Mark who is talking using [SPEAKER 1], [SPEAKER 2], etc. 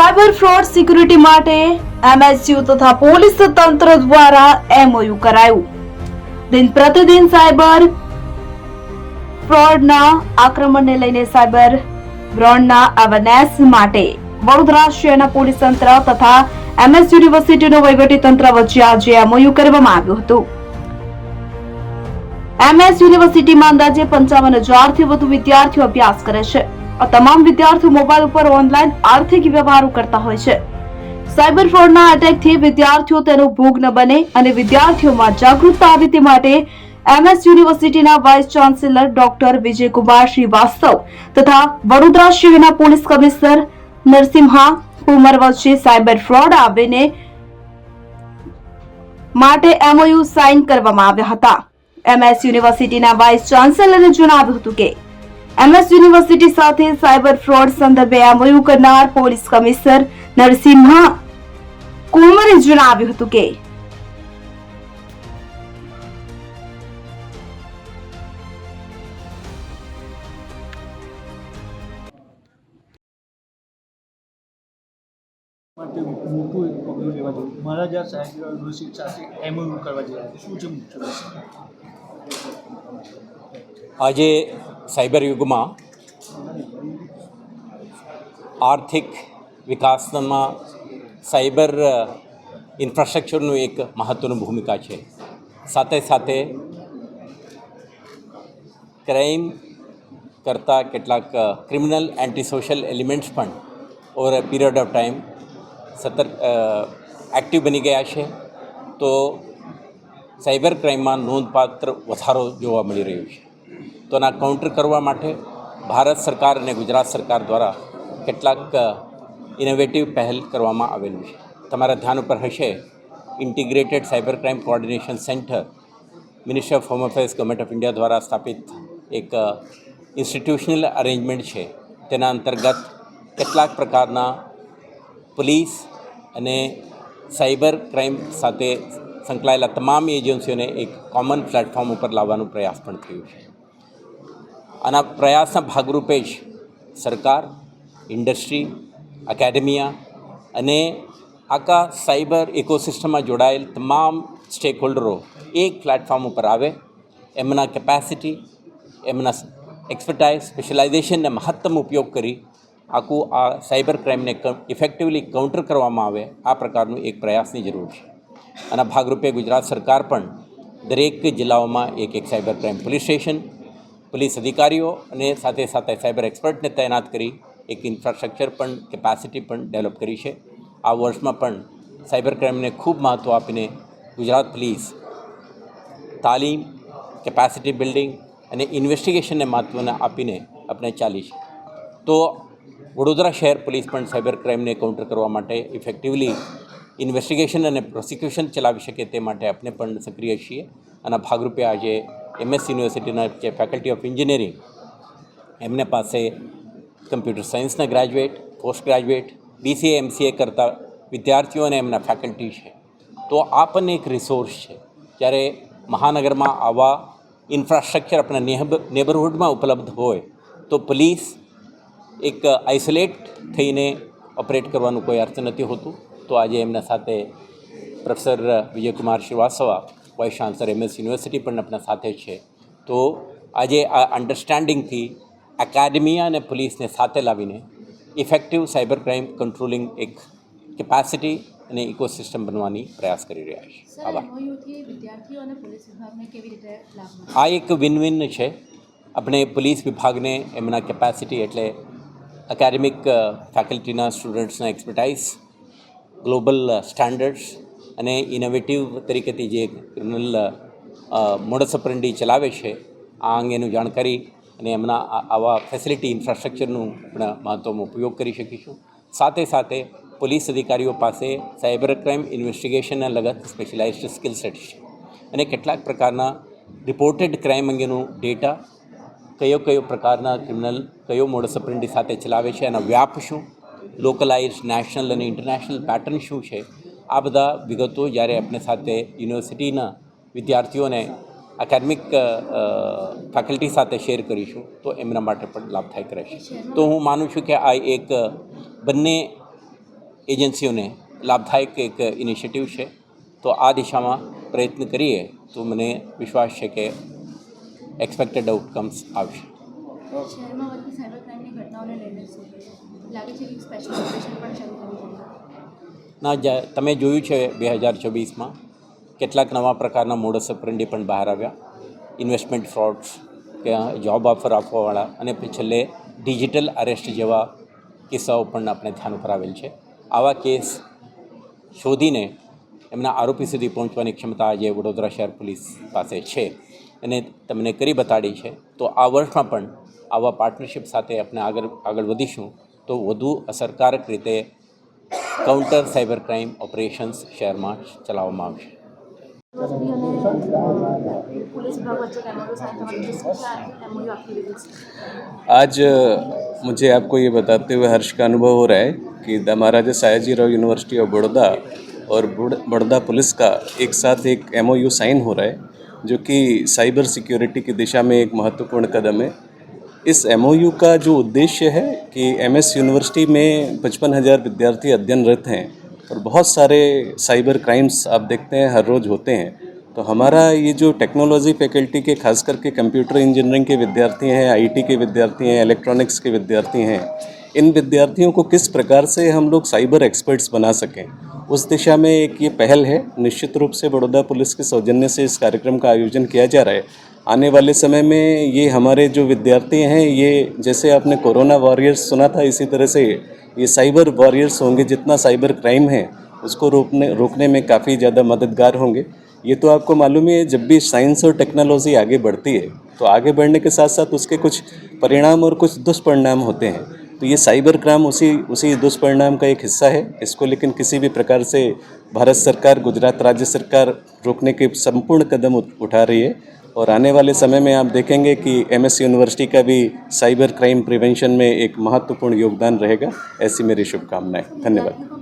[SPEAKER 1] Cyber fraud security માટે MSU તથા police તંત્ર દ્વારા એમઓયુ કરાયું. દિન પ્રતિદિન સાયબર ફ્રોડના આક્રમણને લઈને સાયબર ફ્રોડના અવેરનેસ માટે વડોદરા શહેરના પોલીસ તંત્ર તથા એમએસ યુનિવર્સિટીનું વહીવટી તંત્ર વચ્ચે આજે એમઓયુ કરવામાં આવ્યું હતું. એમએસ યુનિવર્સિટીમાં અંદાજે 55,000થી વધુ વિદ્યાર્થીઓ અભ્યાસ કરે છે. આ તમામ વિદ્યાર્થીઓ મોબાઈલ ઉપર ઓનલાઈન આર્થિક વ્યવહારો કરતા હોય છે. સાયબર ફ્રોડના એટેકથી વિદ્યાર્થીઓ તેનો ભોગ ન બને અને વિદ્યાર્થીઓમાં જાગૃતતા આવે તે માટે એમએસ યુનિવર્સિટીના vice chancellor doctor Vijaykumar Shrivastava તથા વડોદરા શહેરના પોલીસ કમિશનર નરસિમ્હા કુમાર વચ્ચે સાયબર ફ્રોડ આવીને માટે એમઓયુ સાઇન કરવામાં આવ્યા હતા. એમએસ યુનિવર્સિટીના વાઇસ ચાન્સેલરે જણાવ્યું હતું કે એમએસ યુનિવર્સિટી સાથે સાયબર ફ્રોડ સંદર્ભે એમઓયુ કરનાર પોલીસ કમિશનર નરસિમ્હા કુમારે જણાવ્યું હતું કે
[SPEAKER 2] માટે મોટું એક પગલું લેવા જોઈએ. મારા જ્યાં સાહેબ યુનિવર્સિટી સાથે એમઓયુ કરવા જઈ રહ્યા છે, શું છે મુખ્ય વિષય?
[SPEAKER 3] આજે સાયબર યુગમાં આર્થિક વિકાસમાં સાયબર ઇન્ફ્રાસ્ટ્રક્ચરનું એક મહત્ત્વની ભૂમિકા છે. સાથે સાથે ક્રાઇમ કરતા કેટલાક ક્રિમિનલ એન્ટી સોશિયલ એલિમેન્ટ્સ પણ over a period of time સતત એક્ટિવ બની ગયા છે. તો સાયબર ક્રાઇમમાં નોંધપાત્ર વધારો જોવા મળી રહ્યો છે. તો આના કાઉન્ટર કરવા માટે ભારત સરકાર અને ગુજરાત સરકાર દ્વારા કેટલાક ઇનોવેટિવ પહેલ કરવામાં આવેલું છે. તમારા ધ્યાન ઉપર હશે, integrated cyber crime coordination centre ministry of home affairs government of India દ્વારા સ્થાપિત એક ઇન્સ્ટિટ્યુશનલ અરેન્જમેન્ટ છે. તેના અંતર્ગત કેટલાક પ્રકારના પોલીસ અને સાયબર ક્રાઇમ સાથે સંકળાયેલા તમામ એજન્સીઓને એક કોમન પ્લેટફોર્મ ઉપર લાવવાનો પ્રયાસ પણ થયો છે. આના પ્રયાસના ભાગરૂપે જ સરકાર, ઇન્ડસ્ટ્રી, એકેડેમિયા અને આખા સાયબર ઇકોસિસ્ટમમાં જોડાયેલ તમામ સ્ટેક હોલ્ડરો એક પ્લેટફોર્મ ઉપર આવે, એમના કેપેસિટી, એમના એક્સપર્ટાઇઝ, સ્પેશિયલાઇઝેશનને મહત્તમ ઉપયોગ કરી આખું આ સાયબર ક્રાઇમને ઇફેક્ટિવલી કાઉન્ટર કરવામાં આવે, આ પ્રકારનું એક પ્રયાસની જરૂર છે. આના ભાગરૂપે ગુજરાત સરકાર પણ દરેક જિલ્લાઓમાં એક cyber crime police station, police અધિકારીઓ અને સાથે સાથે સાયબર એક્સપર્ટને તૈનાત કરી એક ઇન્ફ્રાસ્ટ્રક્ચર પણ કેપેસિટી પણ ડેવલપ કરી છે. આ વર્ષમાં પણ સાયબર ક્રાઇમને ખૂબ મહત્ત્વ આપીને ગુજરાત પોલીસ તાલીમ, કેપેસિટી બિલ્ડિંગ અને ઇન્વેસ્ટિગેશનને મહત્ત્વને આપીને આપણે ચાલી છે. તો વડોદરા શહેર પોલીસ પણ સાયબર ક્રાઇમને કાઉન્ટર કરવા માટે ઇફેક્ટિવલી ઇન્વેસ્ટિગેશન અને પ્રોસિક્યુશન ચલાવી શકે તે માટે આપણે પણ સક્રિય છીએ. આના ભાગરૂપે આજે એમએસ યુનિવર્સિટીના જે ફેકલ્ટી ઓફ એન્જિનિયરિંગ, એમને પાસે કમ્પ્યુટર સાયન્સના graduate, post graduate, BCA MCA કરતા વિદ્યાર્થીઓ અને એમના ફેકલ્ટી છે. તો આ પણ એક રિસોર્સ છે. જ્યારે મહાનગરમાં આવા ઇન્ફ્રાસ્ટ્રક્ચર આપણા નેબરહુડમાં ઉપલબ્ધ હોય તો પોલીસ એક આઇસોલેટ થઈને ઓપરેટ કરવાનું કોઈ અર્થ નથી હોતું. તો આજે એમના સાથે professor Vijaykumar Shrivastava, vice chancellor MS university પણ આપણા સાથે છે. તો આજે આ અન્ડરસ્ટેન્ડિંગથી એકેડેમિયા અને પોલીસને સાથે લાવીને ઇફેક્ટિવ સાયબર ક્રાઇમ કંટ્રોલિંગ એક કેપેસિટી અને ઇકોસિસ્ટમ બનવાની પ્રયાસ કરી રહ્યા છે. આભાર. આ એક વિન વિન છે. આપણે પોલીસ વિભાગને એમના કેપેસિટી એટલે એકેડેમિક ફેકલ્ટીના સ્ટુડન્ટ્સના એક્સપર્ટાઇઝ, ગ્લોબલ સ્ટાન્ડર્ડ્સ અને ઇનોવેટિવ તરીકેથી જે ક્રિમિનલ મોડસ ઓપરેન્ડી ચલાવે છે, આ અંગેનું જાણકારી અને એમના આવા ફેસિલિટી ઇન્ફ્રાસ્ટ્રક્ચરનું આપણે મહત્ત્વનો ઉપયોગ કરી શકીશું. સાથે સાથે પોલીસ અધિકારીઓ પાસે સાયબર ક્રાઇમ ઇન્વેસ્ટિગેશનને લગત સ્પેશિયલાઇઝ્ડ સ્કિલ સેટ છે અને કેટલાક પ્રકારના રિપોર્ટેડ ક્રાઇમ અંગેનું ડેટા, કયો પ્રકારના ક્રિમિનલ કયો મોડસ ઓપરેન્ડી સાથે ચલાવે છે, એના વ્યાપ શું, લોકલાઇઝ નેશનલ અને ઇન્ટરનેશનલ પેટર્ન શું છે, આ બધા વિગતો જ્યારે આપણે સાથે યુનિવર્સિટીના વિદ્યાર્થીઓને એકેડમિક ફેકલ્ટી સાથે શેર કરીશું તો એમના માટે પણ લાભદાયક રહેશે. તો હું માનું છું કે આ એક બંને એજન્સીઓને લાભદાયક એક ઇનિશિયેટિવ છે. તો આ દિશામાં પ્રયત્ન કરીએ તો મને વિશ્વાસ છે કે એક્સપેક્ટેડ આઉટકમ્સ આવશે.
[SPEAKER 4] શહેરમાં વધતી સાયબર ક્રાઇમની ઘટનાઓને લઈને શું લાગે છે કે સ્પેશિયલ ઓપરેશન પણ શરૂ કરવું જોઈએ?
[SPEAKER 3] તમે જોયું છે 2024માં કેટલાક નવા પ્રકારના મોડસ ઓપરેન્ડી પણ બહાર આવ્યા. ઇન્વેસ્ટમેન્ટ ફ્રોડ્સ કે જોબ ઓફર આપવાવાળા અને છેલ્લે ડિજિટલ અરેસ્ટ જેવા કિસ્સાઓ પણ આપણે ધ્યાન ઉપર આવેલ છે. આવા કેસ શોધીને એમના આરોપી સુધી પહોંચવાની ક્ષમતા આજે વડોદરા શહેર પોલીસ પાસે છે અને તમને કરી બતાડી છે. તો આ વર્ષમાં પણ આવા પાર્ટનરશિપ સાથે આપણે આગળ વધીશું તો વધુ અસરકારક રીતે કાઉન્ટર સાયબર ક્રાઇમ ઓપરેશન્સ શહેરમાં ચલાવવામાં આવશે.
[SPEAKER 4] पुलिस विभाग बच्चों का एमओयू साइन करवाने जिसकी क्या एमओयू एक्टिविटीज?
[SPEAKER 5] आज मुझे आपको ये बताते हुए हर्ष का अनुभव हो रहा है कि the Maharaja Sayajirao university of Baroda और बड़ौदा पुलिस का एक साथ एक एमओयू साइन हो रहा है, जो कि साइबर सिक्योरिटी की दिशा में एक महत्वपूर्ण कदम है. इस एमओयू का जो उद्देश्य है कि एमएस यूनिवर्सिटी में 55,000 विद्यार्थी अध्ययनरत हैं और बहुत सारे साइबर क्राइम्स आप देखते हैं हर रोज़ होते हैं. तो हमारा ये जो टेक्नोलॉजी फैकल्टी के खास करके कंप्यूटर इंजीनियरिंग के विद्यार्थी हैं, आईटी के विद्यार्थी हैं, इलेक्ट्रॉनिक्स के विद्यार्थी हैं, इन विद्यार्थियों को किस प्रकार से हम लोग साइबर एक्सपर्ट्स बना सकें, उस दिशा में एक ये पहल है. निश्चित रूप से बड़ौदा पुलिस के सौजन्य से इस कार्यक्रम का आयोजन किया जा रहा है. आने वाले समय में ये हमारे जो विद्यार्थी हैं, ये जैसे आपने कोरोना वॉरियर्स सुना था, इसी तरह से ये साइबर वॉरियर्स होंगे. जितना साइबर क्राइम है उसको रोकने में काफ़ी ज़्यादा मददगार होंगे. ये तो आपको मालूम ही है, जब भी साइंस और टेक्नोलॉजी आगे बढ़ती है तो आगे बढ़ने के साथ साथ उसके कुछ परिणाम और कुछ दुष्परिणाम होते हैं. तो ये साइबर क्राइम उसी दुष्परिणाम का एक हिस्सा है. इसको लेकिन किसी भी प्रकार से भारत सरकार, गुजरात राज्य सरकार रोकने के संपूर्ण कदम उठा रही है. और आने वाले समय में आप देखेंगे कि एमएस यूनिवर्सिटी का भी साइबर क्राइम प्रिवेंशन में एक महत्वपूर्ण योगदान रहेगा. ऐसी मेरी शुभकामनाएं. धन्यवाद.